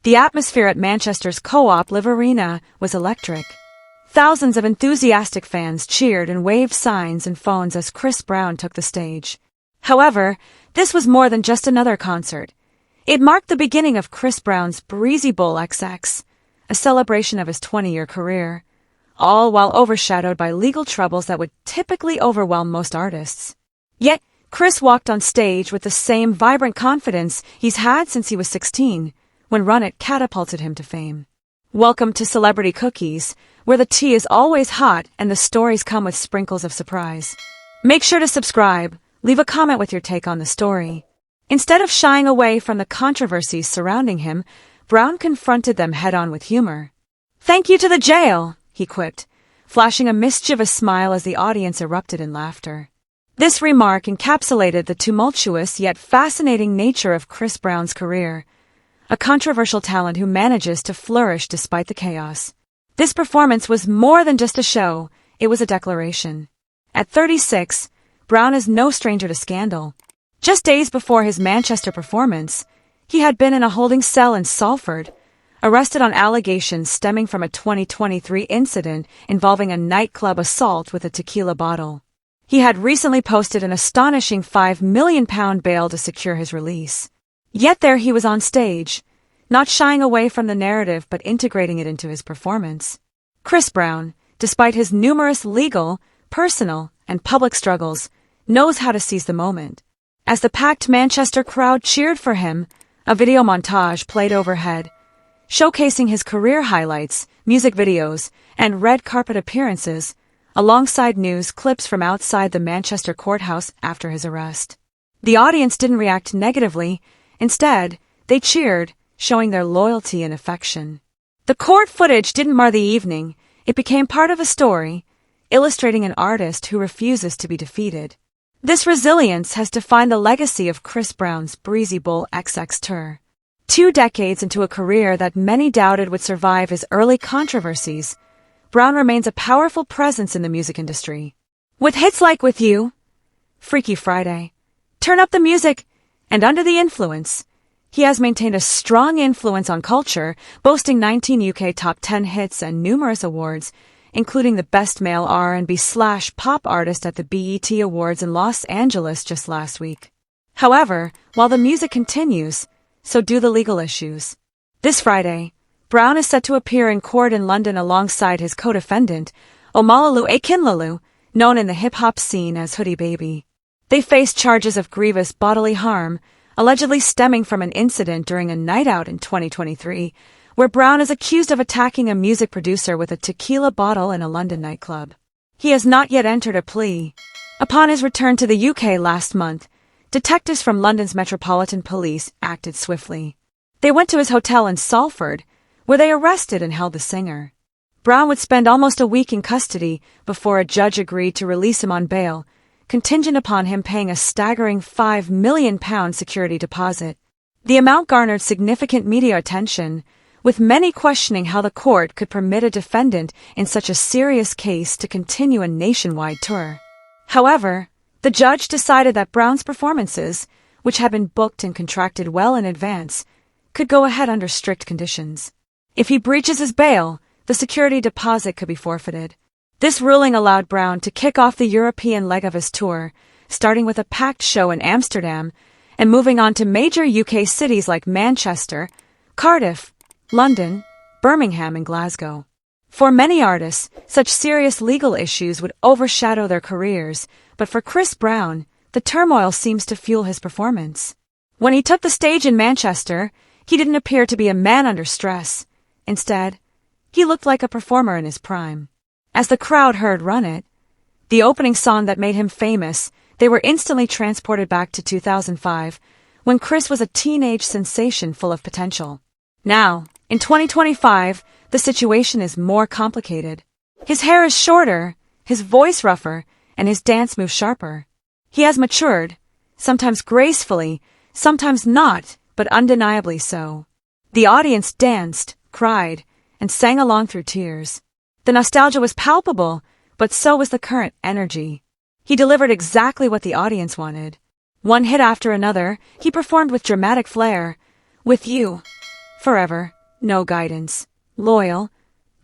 The atmosphere at Manchester's Co-op Live Arena was electric. Thousands of enthusiastic fans cheered and waved signs and phones as Chris Brown took the stage. However, this was more than just another concert. It marked the beginning of Chris Brown's Breezy Bowl XX, a celebration of his 20-year career, all while overshadowed by legal troubles that would typically overwhelm most artists. Yet, Chris walked on stage with the same vibrant confidence he's had since he was 16, when Run It catapulted him to fame. Welcome to Celebrity Cookies, where the tea is always hot and the stories come with sprinkles of surprise. Make sure to subscribe, leave a comment with your take on the story. Instead of shying away from the controversies surrounding him, Brown confronted them head-on with humor. "Thank you to the jail," he quipped, flashing a mischievous smile as the audience erupted in laughter. This remark encapsulated the tumultuous yet fascinating nature of Chris Brown's career, a controversial talent who manages to flourish despite the chaos. This performance was more than just a show, it was a declaration. At 36, Brown is no stranger to scandal. Just days before his Manchester performance, he had been in a holding cell in Salford, arrested on allegations stemming from a 2023 incident involving a nightclub assault with a tequila bottle. He had recently posted an astonishing £5 million bail to secure his release. Yet there he was on stage, not shying away from the narrative but integrating it into his performance. Chris Brown, despite his numerous legal, personal, and public struggles, knows how to seize the moment. As the packed Manchester crowd cheered for him, a video montage played overhead, showcasing his career highlights, music videos, and red carpet appearances, alongside news clips from outside the Manchester courthouse after his arrest. The audience didn't react negatively. Instead, they cheered, showing their loyalty and affection. The court footage didn't mar the evening. It became part of a story, illustrating an artist who refuses to be defeated. This resilience has defined the legacy of Chris Brown's Breezy Bowl XX tour. 2 decades into a career that many doubted would survive his early controversies, Brown remains a powerful presence in the music industry. With hits like With You, Freaky Friday, Turn Up the Music, and Under the Influence, he has maintained a strong influence on culture, boasting 19 UK top 10 hits and numerous awards, including the Best Male R&B/Pop Artist at the BET Awards in Los Angeles just last week. However, while the music continues, so do the legal issues. This Friday, Brown is set to appear in court in London alongside his co-defendant, Omalalu Akinlolu, known in the hip-hop scene as Hoodie Baby. They face charges of grievous bodily harm, allegedly stemming from an incident during a night out in 2023, where Brown is accused of attacking a music producer with a tequila bottle in a London nightclub. He has not yet entered a plea. Upon his return to the UK last month, detectives from London's Metropolitan Police acted swiftly. They went to his hotel in Salford, where they arrested and held the singer. Brown would spend almost a week in custody before a judge agreed to release him on bail, contingent upon him paying a staggering £5 million security deposit. The amount garnered significant media attention, with many questioning how the court could permit a defendant in such a serious case to continue a nationwide tour. However, the judge decided that Brown's performances, which had been booked and contracted well in advance, could go ahead under strict conditions. If he breaches his bail, the security deposit could be forfeited. This ruling allowed Brown to kick off the European leg of his tour, starting with a packed show in Amsterdam and moving on to major UK cities like Manchester, Cardiff, London, Birmingham, and Glasgow. For many artists, such serious legal issues would overshadow their careers, but for Chris Brown, the turmoil seems to fuel his performance. When he took the stage in Manchester, he didn't appear to be a man under stress. Instead, he looked like a performer in his prime. As the crowd heard Run It, the opening song that made him famous, they were instantly transported back to 2005, when Chris was a teenage sensation full of potential. Now, in 2025, the situation is more complicated. His hair is shorter, his voice rougher, and his dance moves sharper. He has matured, sometimes gracefully, sometimes not, but undeniably so. The audience danced, cried, and sang along through tears. The nostalgia was palpable, but so was the current energy. He delivered exactly what the audience wanted. One hit after another, he performed with dramatic flair. With You, Forever, no guidance. Loyal,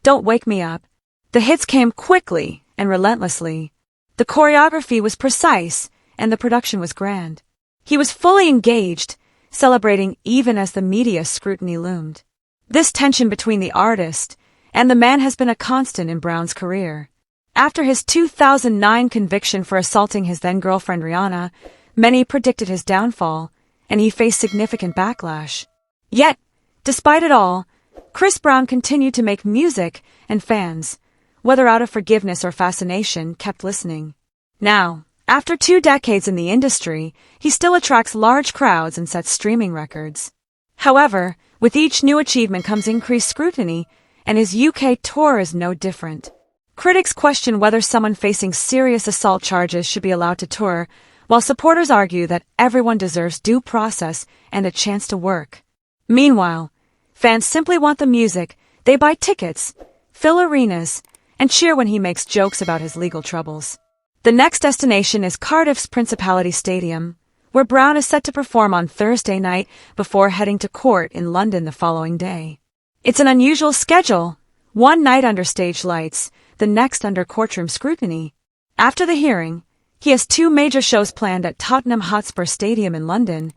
don't wake me up. The hits came quickly and relentlessly. The choreography was precise, and the production was grand. He was fully engaged, celebrating even as the media scrutiny loomed. This tension between the artist and the man has been a constant in Brown's career. After his 2009 conviction for assaulting his then-girlfriend Rihanna, many predicted his downfall, and he faced significant backlash. Yet, despite it all, Chris Brown continued to make music, and fans, whether out of forgiveness or fascination, kept listening. Now, after 2 decades in the industry, he still attracts large crowds and sets streaming records. However, with each new achievement comes increased scrutiny, and his UK tour is no different. Critics question whether someone facing serious assault charges should be allowed to tour, while supporters argue that everyone deserves due process and a chance to work. Meanwhile, fans simply want the music, they buy tickets, fill arenas, and cheer when he makes jokes about his legal troubles. The next destination is Cardiff's Principality Stadium, where Brown is set to perform on Thursday night before heading to court in London the following day. It's an unusual schedule, one night under stage lights, the next under courtroom scrutiny. After the hearing, he has 2 major shows planned at Tottenham Hotspur Stadium in London,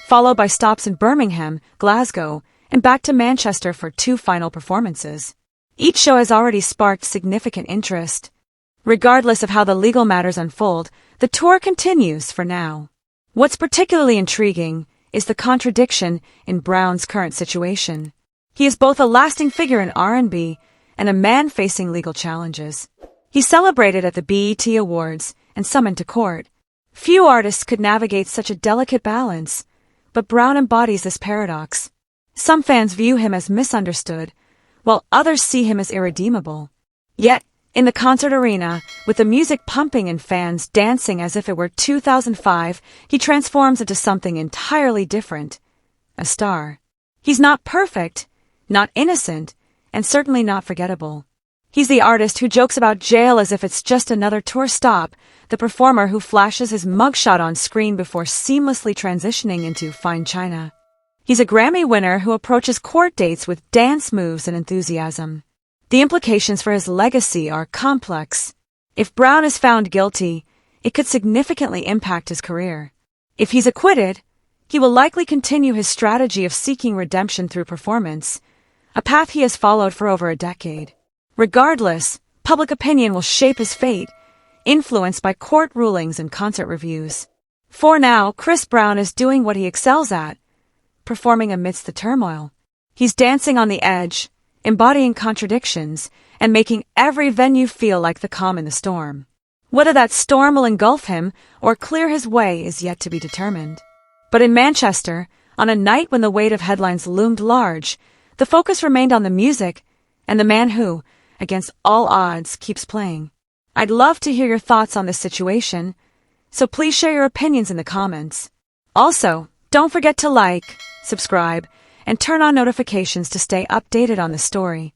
followed by stops in Birmingham, Glasgow, and back to Manchester for 2 final performances. Each show has already sparked significant interest. Regardless of how the legal matters unfold, the tour continues for now. What's particularly intriguing is the contradiction in Brown's current situation. He is both a lasting figure in R&B and a man facing legal challenges. He's celebrated at the BET Awards and summoned to court. Few artists could navigate such a delicate balance, but Brown embodies this paradox. Some fans view him as misunderstood, while others see him as irredeemable. Yet, in the concert arena, with the music pumping and fans dancing as if it were 2005, he transforms into something entirely different. A star. He's not perfect, not innocent, and certainly not forgettable. He's the artist who jokes about jail as if it's just another tour stop, the performer who flashes his mugshot on screen before seamlessly transitioning into fine china. He's a Grammy winner who approaches court dates with dance moves and enthusiasm. The implications for his legacy are complex. If Brown is found guilty, it could significantly impact his career. If he's acquitted, he will likely continue his strategy of seeking redemption through performance, a path he has followed for over a decade. Regardless, public opinion will shape his fate, influenced by court rulings and concert reviews. For now, Chris Brown is doing what he excels at, performing amidst the turmoil. He's dancing on the edge, embodying contradictions, and making every venue feel like the calm in the storm. Whether that storm will engulf him or clear his way is yet to be determined. But in Manchester, on a night when the weight of headlines loomed large, the focus remained on the music and the man who, against all odds, keeps playing. I'd love to hear your thoughts on this situation, so please share your opinions in the comments. Also, don't forget to like, subscribe, and turn on notifications to stay updated on the story.